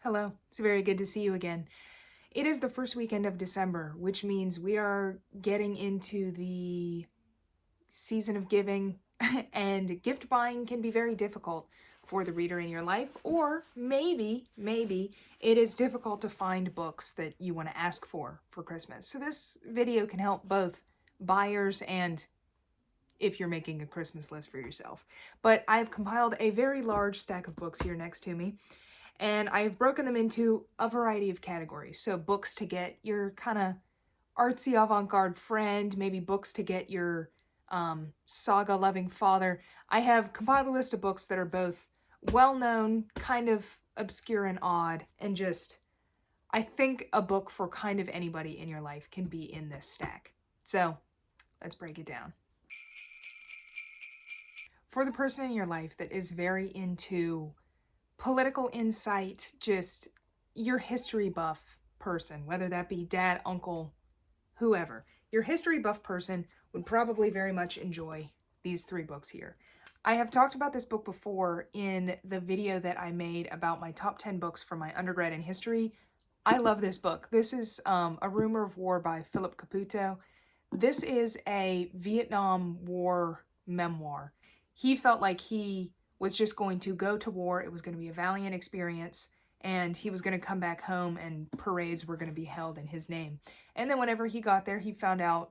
Hello, it's very good to see you again. It is the first weekend of December, which means we are getting into the season of giving, and gift buying can be very difficult for the reader in your life, or maybe it is difficult to find books that you want to ask for Christmas. So this video can help both buyers and if you're making a Christmas list for yourself. But I've compiled a very large stack of books here next to me, and I've broken them into a variety of categories. So books to get your kind of artsy avant-garde friend, maybe books to get your saga-loving father. I have compiled a list of books that are both well-known, kind of obscure and odd, and just, I think a book for kind of anybody in your life can be in this stack. So let's break it down. For the person in your life that is very into political insight, just your history buff person, whether that be dad, uncle, whoever, your history buff person would probably very much enjoy these three books here. I have talked about this book before in the video that I made about my top 10 books for my undergrad in history. I love this book. This is A Rumor of War by Philip Caputo. This is a Vietnam War memoir. He felt like he was just going to go to war. It was going to be a valiant experience, and he was going to come back home and parades were going to be held in his name. And then whenever he got there, he found out,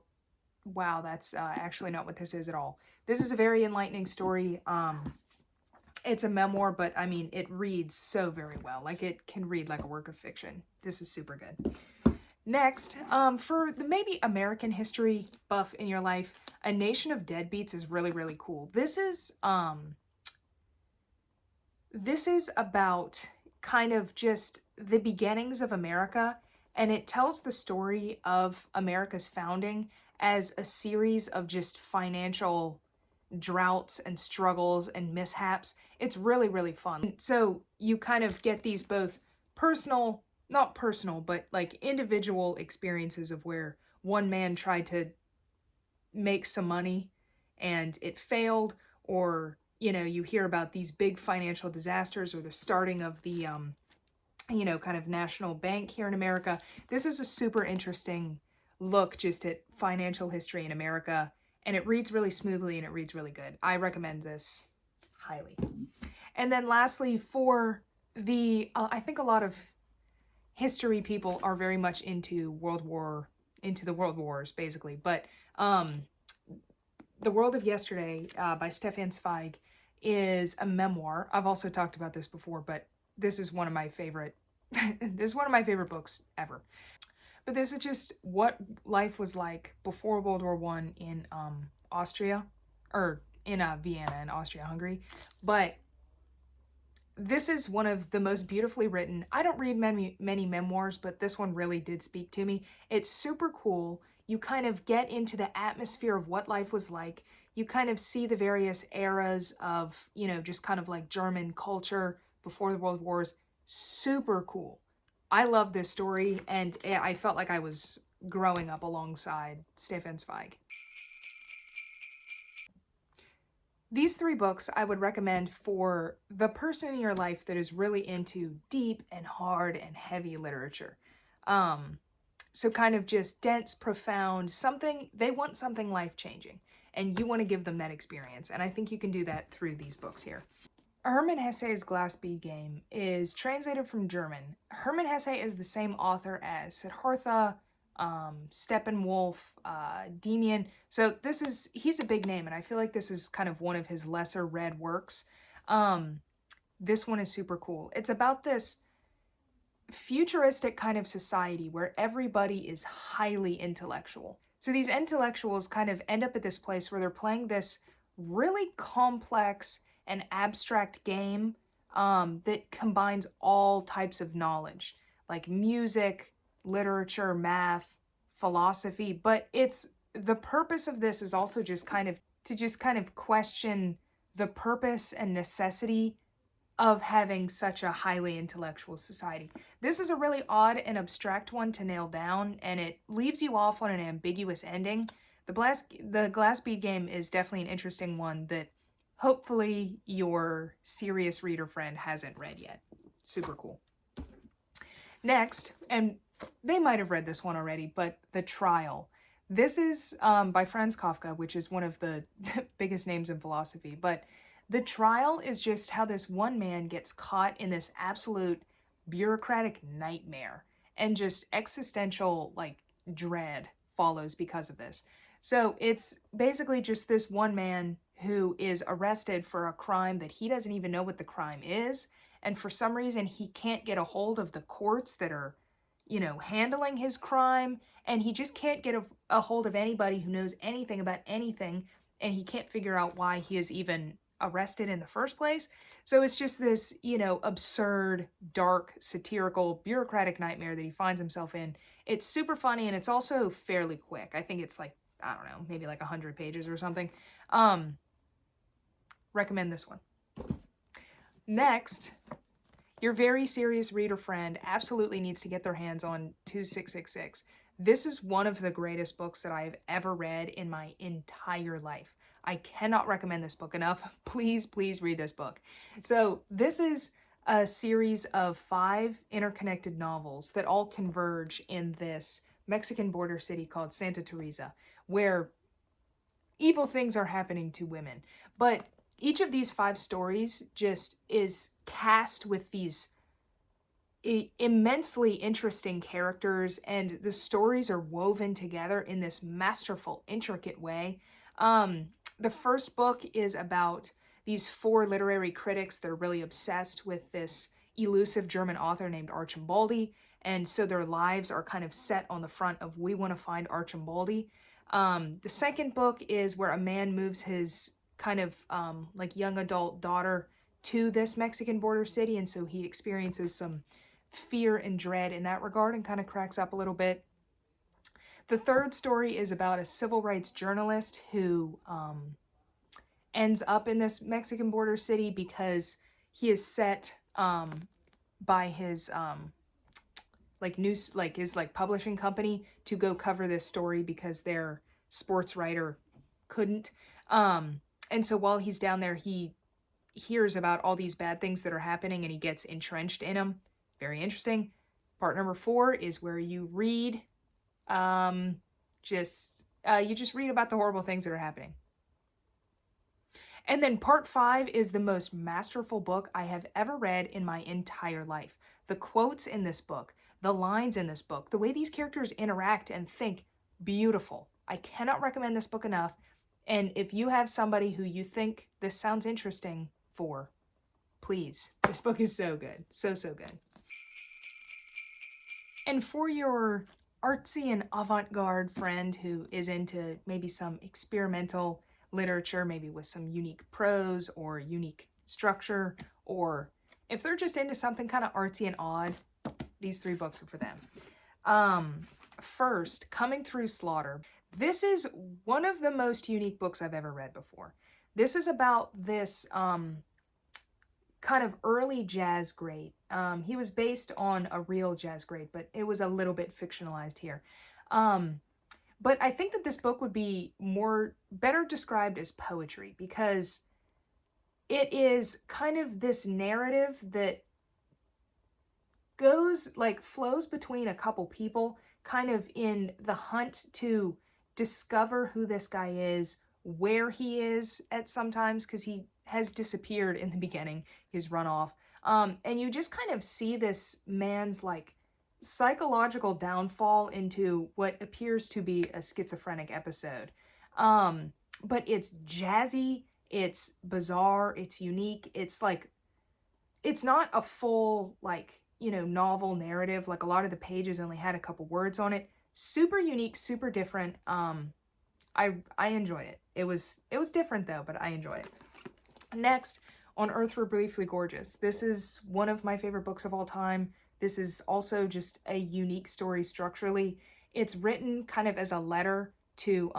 wow, that's actually not what this is at all. This is a very enlightening story. It's a memoir, but I mean, it reads so very well. Like, it can read like a work of fiction. This is super good. Next, for the maybe American history buff in your life, A Nation of Deadbeats is really, really cool. This is about kind of just the beginnings of America, and it tells the story of America's founding as a series of just financial droughts and struggles and mishaps. It's really, really fun. So you kind of get these both personal, not personal, but like individual experiences of where one man tried to make some money and it failed, or you know, you hear about these big financial disasters or the starting of the, you know, kind of national bank here in America. This is a super interesting look just at financial history in America, and it reads really smoothly and it reads really good. I recommend this highly. And then lastly, for the, I think a lot of history people are very much into the world wars, basically. But The World of Yesterday by Stefan Zweig is a memoir. I've also talked about this before, but this is one of my favorite this is one of my favorite books ever. But this is just what life was like before World War I in Austria, or in Vienna in Austria-Hungary. But this is one of the most beautifully written. I don't read many memoirs, but this one really did speak to me. It's super cool. You kind of get into the atmosphere of what life was like. You kind of see the various eras of, you know, just kind of like German culture before the World Wars. Super cool. I love this story, and I felt like I was growing up alongside Stefan Zweig. These three books I would recommend for the person in your life that is really into deep and hard and heavy literature. So kind of just dense, profound, they want something life-changing, and you want to give them that experience. And I think you can do that through these books here. Herman Hesse's Glass Bead Game is translated from German. Herman Hesse is the same author as Siddhartha, Steppenwolf, Demian. So he's a big name, and I feel like this is kind of one of his lesser read works. This one is super cool. It's about this futuristic kind of society where everybody is highly intellectual. So these intellectuals kind of end up at this place where they're playing this really complex and abstract game that combines all types of knowledge, like music, literature, math, philosophy. But the purpose of this is also just kind of question the purpose and necessity of having such a highly intellectual society. This is a really odd and abstract one to nail down, and it leaves you off on an ambiguous ending. The Glass Bead Game is definitely an interesting one that hopefully your serious reader friend hasn't read yet. Super cool. Next, and they might have read this one already, but The Trial. This is by Franz Kafka, which is one of the biggest names in philosophy. But The Trial is just how this one man gets caught in this absolute bureaucratic nightmare, and just existential, like, dread follows because of this. So it's basically just this one man who is arrested for a crime that he doesn't even know what the crime is. And for some reason, he can't get a hold of the courts that are, handling his crime. And he just can't get a hold of anybody who knows anything about anything. And he can't figure out why he is even arrested in the first place. So it's just this, absurd, dark, satirical, bureaucratic nightmare that he finds himself in. It's super funny, and it's also fairly quick. I think it's like, I don't know, maybe like 100 pages or something. Recommend this one. Next, your very serious reader friend absolutely needs to get their hands on 2666. This is one of the greatest books that I've ever read in my entire life. I cannot recommend this book enough. Please, please read this book. So this is a series of 5 interconnected novels that all converge in this Mexican border city called Santa Teresa, where evil things are happening to women. But each of these 5 stories just is cast with these immensely interesting characters, and the stories are woven together in this masterful, intricate way. The first book is about these 4 literary critics that are really obsessed with this elusive German author named Archimboldi, and so their lives are kind of set on the front of, we want to find Archimboldi. The second book is where a man moves his kind of like young adult daughter to this Mexican border city, and so he experiences some fear and dread in that regard and kind of cracks up a little bit. The third story is about a civil rights journalist who ends up in this Mexican border city because he is set by his his publishing company to go cover this story because their sports writer couldn't. And so while he's down there, he hears about all these bad things that are happening and he gets entrenched in them. Very interesting. Part number 4 is where you read, you just read about the horrible things that are happening. And then part 5 is the most masterful book I have ever read in my entire life. The quotes in this book, the lines in this book, the way these characters interact and think, beautiful. I cannot recommend this book enough. And if you have somebody who you think this sounds interesting for, please. This book is so good. So, so good. And for your artsy and avant-garde friend who is into maybe some experimental literature, maybe with some unique prose or unique structure, or if they're just into something kind of artsy and odd, these 3 books are for them. First, Coming Through Slaughter. This is one of the most unique books I've ever read before. This is about this kind of early jazz great. He was based on a real jazz great, but it was a little bit fictionalized here. But I think that this book would be better described as poetry, because it is kind of this narrative that flows between a couple people, kind of in the hunt to discover who this guy is, where he is at sometimes, because he has disappeared in the beginning. He's run off. And you just kind of see this man's psychological downfall into what appears to be a schizophrenic episode. But it's jazzy, it's bizarre, it's unique. It's not a full novel narrative. A lot of the pages only had a couple words on it. Super unique, super different. I enjoyed it. It was different though, but I enjoyed it. Next, On Earth We're Briefly Gorgeous. This is one of my favorite books of all time. This is also just a unique story structurally. It's written kind of as a letter to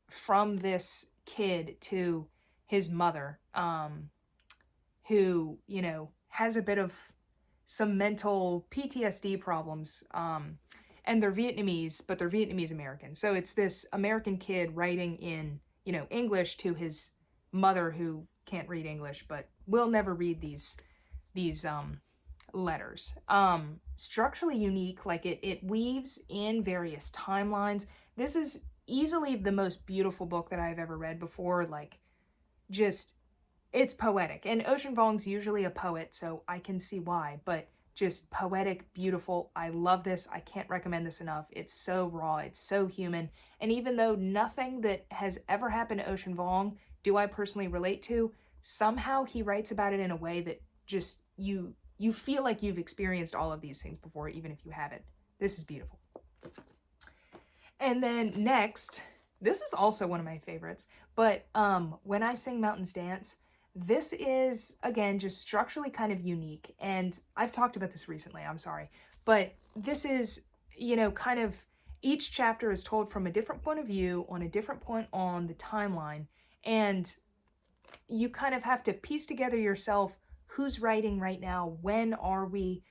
from this kid to his mother, who, has a bit of some mental PTSD problems. And they're Vietnamese, but they're Vietnamese American. So it's this American kid writing in, English to his mother who can't read English, but will never read these letters. Structurally unique, like it weaves in various timelines. This is easily the most beautiful book that I've ever read before. Like, just, it's poetic. And Ocean Vuong's usually a poet, so I can see why, but just poetic, beautiful. I love this. I can't recommend this enough. It's so raw. It's so human. And even though nothing that has ever happened to Ocean Vuong do I personally relate to, somehow he writes about it in a way that just you feel like you've experienced all of these things before, even if you haven't. This is beautiful. And then next, this is also one of my favorites, but When I Sing Mountains Dance, this is, again, just structurally kind of unique. And I've talked about this recently, I'm sorry. But this is, you know, kind of, each chapter is told from a different point of view on a different point on the timeline. And you kind of have to piece together yourself who's writing right now, when are we.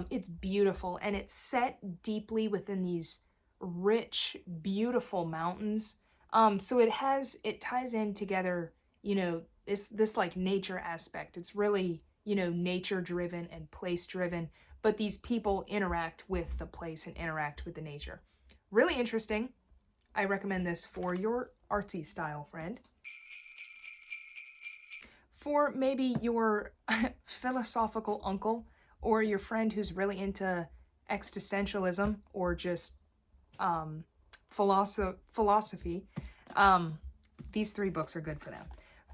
It's beautiful, and it's set deeply within these rich, beautiful mountains. So it ties in together, you know, this like nature aspect. It's really, you know, nature driven and place driven, but these people interact with the place and interact with the nature. Really interesting. I recommend this for your artsy style friend. For maybe your philosophical uncle, or your friend who's really into existentialism or just philosophy, these three books are good for them.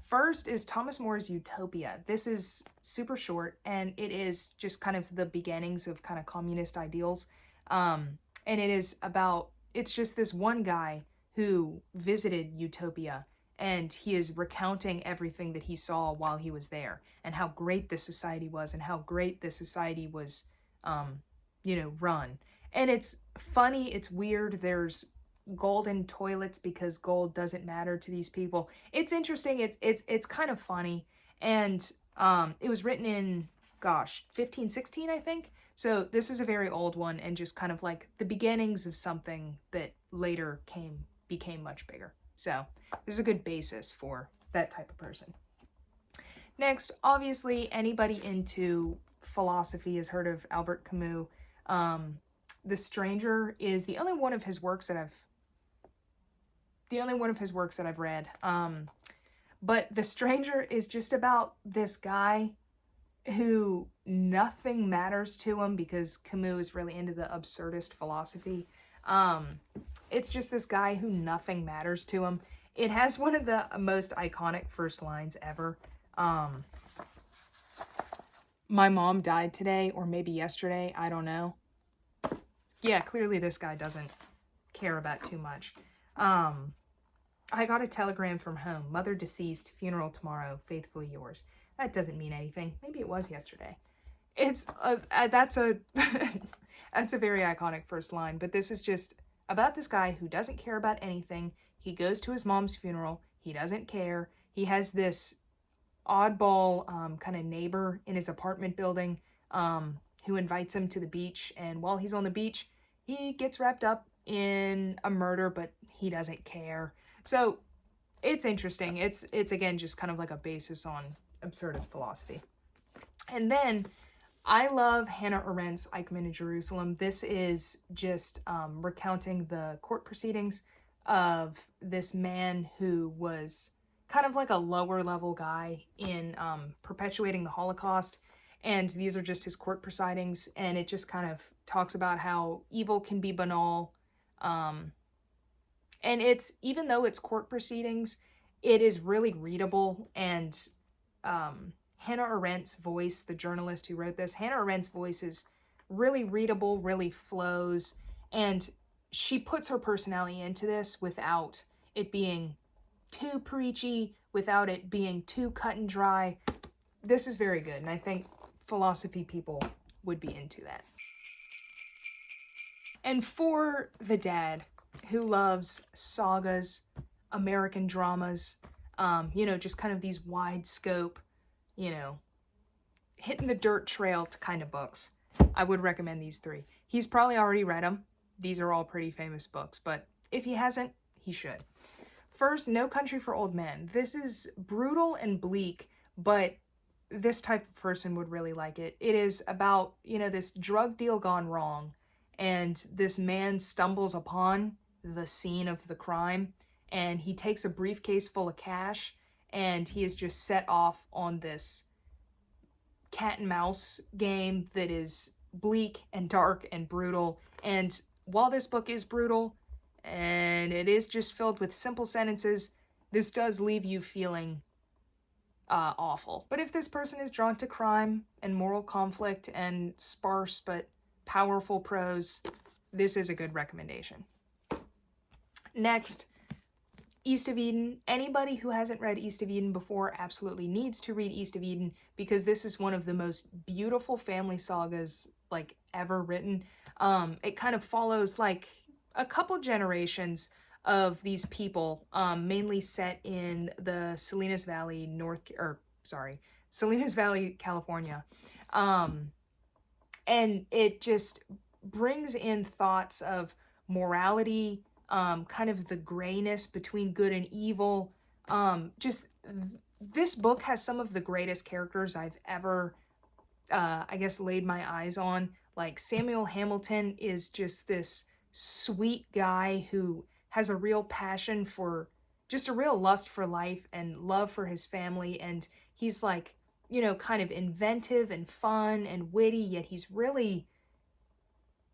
First is Thomas More's Utopia. This is super short, and it is just kind of the beginnings of kind of communist ideals. And it's just this one guy who visited Utopia, and he is recounting everything that he saw while he was there, and how great this society was, and how great this society was, run. And it's funny, it's weird, there's golden toilets because gold doesn't matter to these people. It's interesting, it's kind of funny, and it was written in, 1516, I think. So this is a very old one, and just kind of like the beginnings of something that later became much bigger. So this is a good basis for that type of person. Next, obviously, anybody into philosophy has heard of Albert Camus. The Stranger is the only one of his works that I've read. But The Stranger is just about this guy who nothing matters to him, because Camus is really into the absurdist philosophy. It's just this guy who nothing matters to him. It has one of the most iconic first lines ever. My mom died today, or maybe yesterday, I don't know. Yeah, clearly this guy doesn't care about too much. I got a telegram from home. Mother deceased, funeral tomorrow, faithfully yours. That doesn't mean anything. Maybe it was yesterday. That's a very iconic first line, but this is just about this guy who doesn't care about anything. He goes to his mom's funeral. He doesn't care. He has this oddball kind of neighbor in his apartment building who invites him to the beach. And while he's on the beach, he gets wrapped up in a murder, but he doesn't care. So it's interesting. It's again, just kind of like a basis on absurdist philosophy. And then I love Hannah Arendt's Eichmann in Jerusalem. This is just recounting the court proceedings of this man who was kind of like a lower level guy in perpetuating the Holocaust. And these are just his court proceedings. And it just kind of talks about how evil can be banal. And it's, even though it's court proceedings, it is really readable. And Hannah Arendt's voice, the journalist who wrote this, Hannah Arendt's voice is really readable, really flows, and she puts her personality into this without it being too preachy, without it being too cut and dry. This is very good, and I think philosophy people would be into that. And for the dad who loves sagas, American dramas, just kind of these wide scope, hitting the dirt trail kind of books, I would recommend these three. He's probably already read them. These are all pretty famous books, but if he hasn't, he should. First, No Country for Old Men. This is brutal and bleak, but this type of person would really like it. It is about, this drug deal gone wrong, and this man stumbles upon the scene of the crime, and he takes a briefcase full of cash, and he is just set off on this cat and mouse game that is bleak and dark and brutal. And while this book is brutal, and it is just filled with simple sentences, this does leave you feeling awful. But if this person is drawn to crime and moral conflict and sparse but powerful prose, this is a good recommendation. Next, East of Eden. Anybody who hasn't read East of Eden before absolutely needs to read East of Eden, because this is one of the most beautiful family sagas like ever written. It kind of follows like a couple generations of these people, mainly set in the Salinas Valley, Salinas Valley, California. And it just brings in thoughts of morality, kind of the grayness between good and evil. This book has some of the greatest characters I've ever, laid my eyes on. Like, Samuel Hamilton is just this sweet guy who has a real passion for, just a real lust for life and love for his family. And he's like, kind of inventive and fun and witty, yet he's really,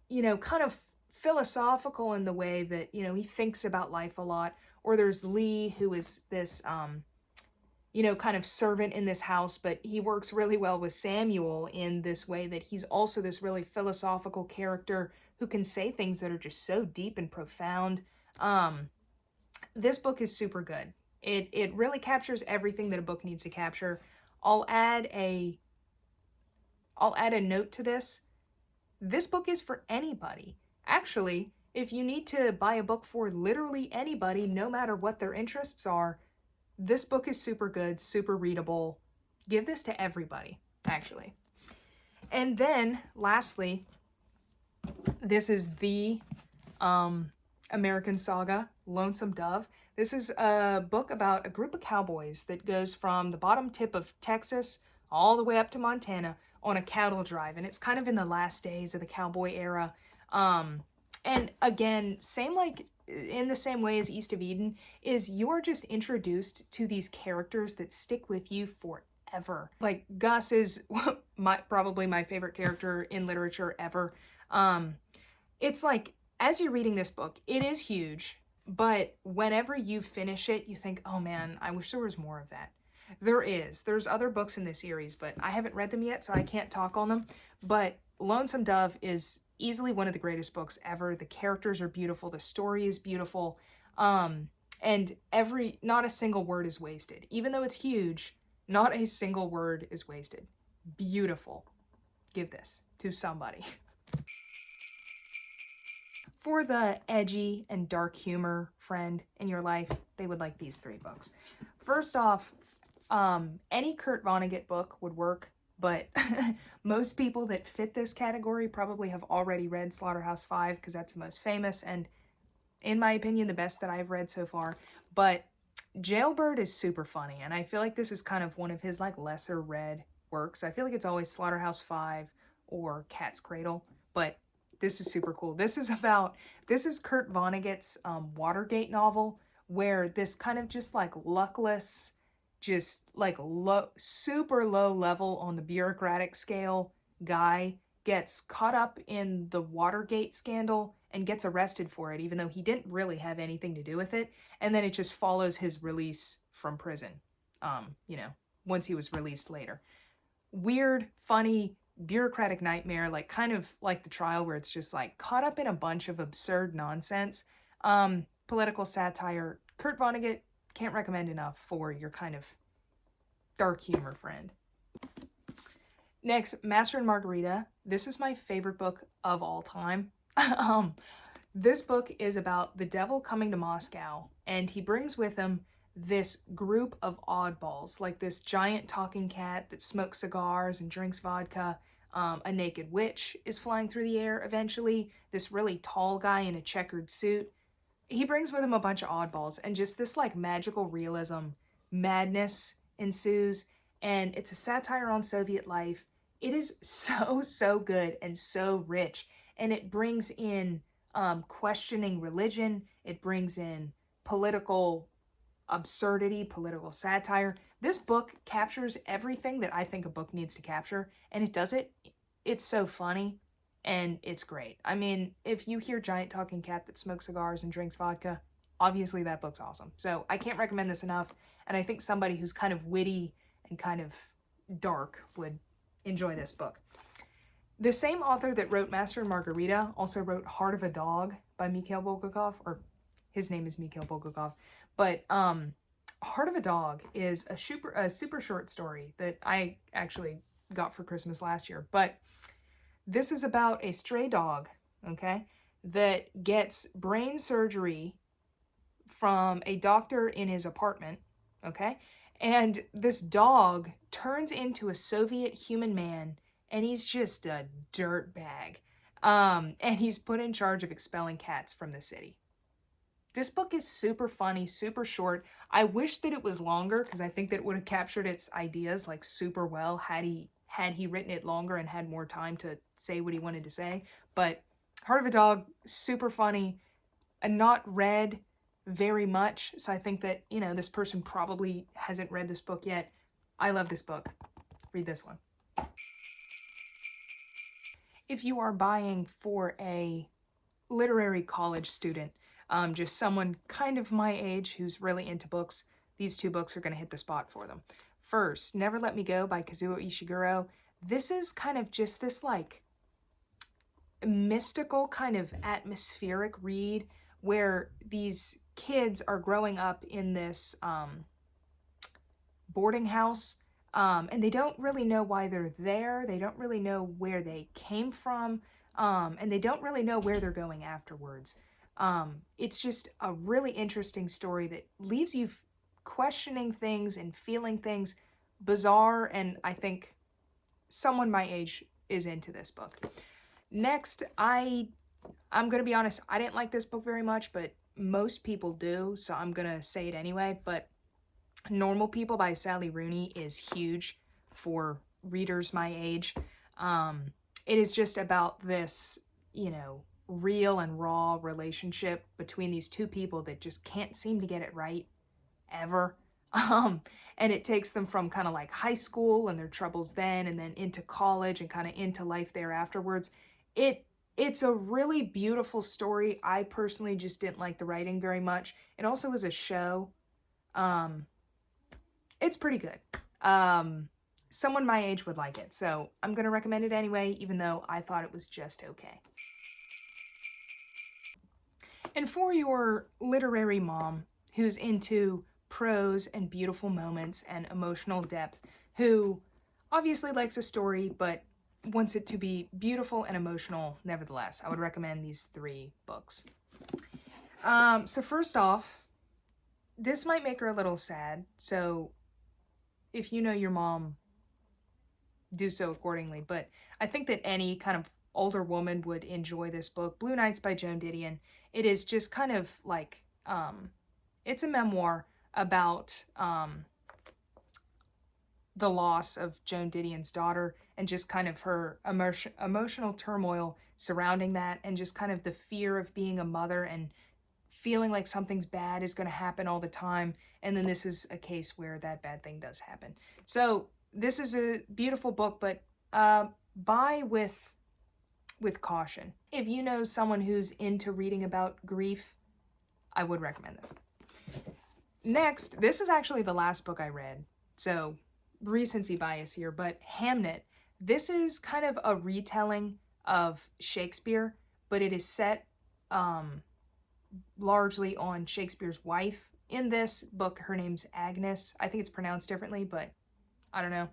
kind of philosophical in the way that, he thinks about life a lot. Or there's Lee, who is this, kind of servant in this house, but he works really well with Samuel in this way that he's also this really philosophical character who can say things that are just so deep and profound. This book is super good. It really captures everything that a book needs to capture. I'll add a note to this. This book is for anybody. Actually, if you need to buy a book for literally anybody, no matter what their interests are, this book is super good, super readable. Give this to everybody, actually. And then, lastly, this is the American saga, Lonesome Dove. This is a book about a group of cowboys that goes from the bottom tip of Texas all the way up to Montana on a cattle drive. And it's kind of in the last days of the cowboy era. And again, in the same way as East of Eden, is you're just introduced to these characters that stick with you forever. Like, Gus is probably my favorite character in literature ever. It's like, as you're reading this book, it is huge, but whenever you finish it, you think, oh man, I wish there was more of that. There's other books in this series, but I haven't read them yet, so I can't talk on them. But Lonesome Dove is easily one of the greatest books ever. The characters are beautiful. The story is beautiful. And not a single word is wasted. Even though it's huge, not a single word is wasted. Beautiful. Give this to somebody. For the edgy and dark humor friend in your life, they would like these three books. First off, any Kurt Vonnegut book would work, but most people that fit this category probably have already read Slaughterhouse-Five, because that's the most famous and, in my opinion, the best that I've read so far. But Jailbird is super funny, and I feel like this is kind of one of his like lesser read works. I feel like it's always Slaughterhouse-Five or Cat's Cradle, but this is super cool. This is Kurt Vonnegut's Watergate novel, where this kind of just like luckless, just like super low level on the bureaucratic scale guy gets caught up in the Watergate scandal and gets arrested for it, even though he didn't really have anything to do with it. And then it just follows his release from prison, once he was released later. Weird, funny, bureaucratic nightmare, like kind of like The Trial, where it's just like caught up in a bunch of absurd nonsense. Political satire. Kurt Vonnegut, can't recommend enough for your kind of dark humor friend. Next, Master and Margarita. This is my favorite book of all time. This book is about the devil coming to Moscow, and he brings with him this group of oddballs, like this giant talking cat that smokes cigars and drinks vodka. A naked witch is flying through the air eventually. This really tall guy in a checkered suit. He brings with him a bunch of oddballs, and just this like magical realism madness ensues. and it's a satire on Soviet life. It is so good and so rich, and it brings in questioning religion. It brings in political absurdity, political satire. This book captures everything that I think a book needs to capture, and it does it. It's so funny, and it's great. I mean, if you hear giant talking cat that smokes cigars and drinks vodka, obviously that book's awesome. So I can't recommend this enough, and I think somebody who's kind of witty and kind of dark would enjoy this book. The same author that wrote Master and Margarita also wrote Heart of a Dog by Micheal Bulgakov, or his name is Micheal Bulgakov. But Heart of a Dog is a super short story that I actually got for Christmas last year. But this is about a stray dog, okay, that gets brain surgery from a doctor in his apartment, okay? And this dog turns into a Soviet human man, and he's just a dirtbag. And he's put in charge of expelling cats from the city. This book is super funny, super short. I wish that it was longer because I think that it would have captured its ideas like super well had he written it longer and had more time to say what he wanted to say. But Heart of a Dog, super funny, and not read very much. So I think that, you know, this person probably hasn't read this book yet. I love this book. Read this one. If you are buying for a literary college student, just someone kind of my age who's really into books, these two books are going to hit the spot for them. First, Never Let Me Go by Kazuo Ishiguro. This is kind of just this like mystical kind of atmospheric read where these kids are growing up in this boarding house, and they don't really know why they're there. They don't really know where they came from, and they don't really know where they're going afterwards. It's just a really interesting story that leaves you questioning things and feeling things bizarre, and I think someone my age is into this book. Next, I'm going to be honest, I didn't like this book very much, but most people do, so I'm going to say it anyway, but Normal People by Sally Rooney is huge for readers my age. It is just about this, you know, real and raw relationship between these two people that just can't seem to get it right ever. And it takes them from kind of like high school and their troubles then, and then into college and kind of into life there afterwards. It's a really beautiful story. I personally just didn't like the writing very much. It also was a show. It's pretty good. Someone my age would like it, so I'm going to recommend it anyway, even though I thought it was just okay. And for your literary mom who's into prose and beautiful moments and emotional depth, who obviously likes a story but wants it to be beautiful and emotional nevertheless, I would recommend these three books. So first off, this might make her a little sad, so if you know your mom, do so accordingly, but I think that any kind of older woman would enjoy this book. Blue Nights by Joan Didion. It is just kind of like, it's a memoir about the loss of Joan Didion's daughter and just kind of her emotional turmoil surrounding that, and just kind of the fear of being a mother and feeling like something's bad is going to happen all the time. And then this is a case where that bad thing does happen. So this is a beautiful book, but buy with caution. If you know someone who's into reading about grief, I would recommend this. Next, this is actually the last book I read, so recency bias here, but Hamnet. This is kind of a retelling of Shakespeare, but it is set largely on Shakespeare's wife. In this book, her name's Agnes. I think it's pronounced differently, but I don't know.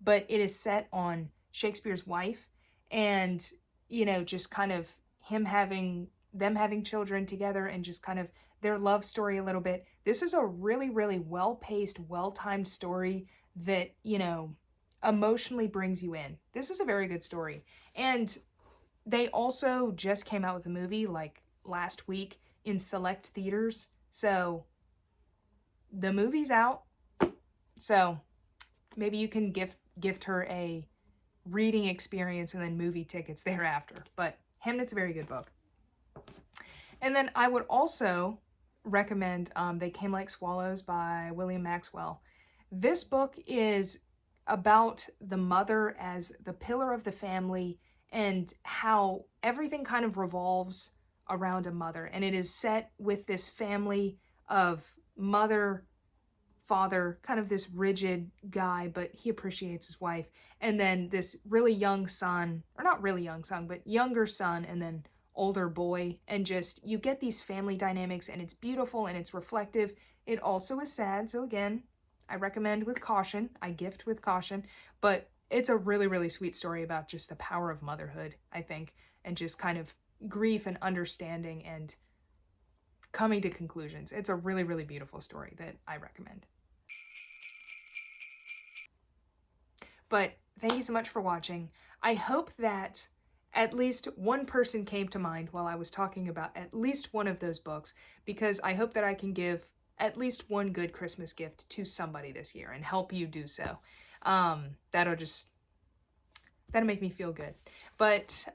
But it is set on Shakespeare's wife, and, you know, just kind of them having children together and just kind of their love story a little bit. This is a really, really well-paced, well-timed story that, you know, emotionally brings you in. This is a very good story. And they also just came out with a movie like last week in select theaters. So the movie's out. So maybe you can gift her a reading experience and then movie tickets thereafter. But Hamnet's a very good book. And then I would also recommend They Came Like Swallows by William Maxwell. This book is about the mother as the pillar of the family and how everything kind of revolves around a mother. And it is set with this family of mother, father, kind of this rigid guy, but he appreciates his wife. And then this really young son, or not really young son, but younger son, and then older boy. And just, you get these family dynamics, and it's beautiful and it's reflective. It also is sad. So again, I recommend with caution. I gift with caution. But it's a really, really sweet story about just the power of motherhood, I think, and just kind of grief and understanding and coming to conclusions. It's a really, really beautiful story that I recommend. But thank you so much for watching. I hope that at least one person came to mind while I was talking about at least one of those books, because I hope that I can give at least one good Christmas gift to somebody this year and help you do so. That'll make me feel good. But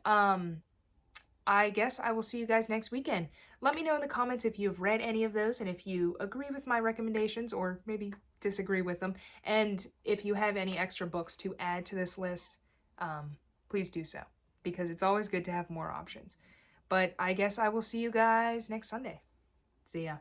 I guess I will see you guys next weekend. Let me know in the comments if you've read any of those and if you agree with my recommendations or maybe disagree with them. And if you have any extra books to add to this list, please do so, because it's always good to have more options. But I guess I will see you guys next Sunday. See ya.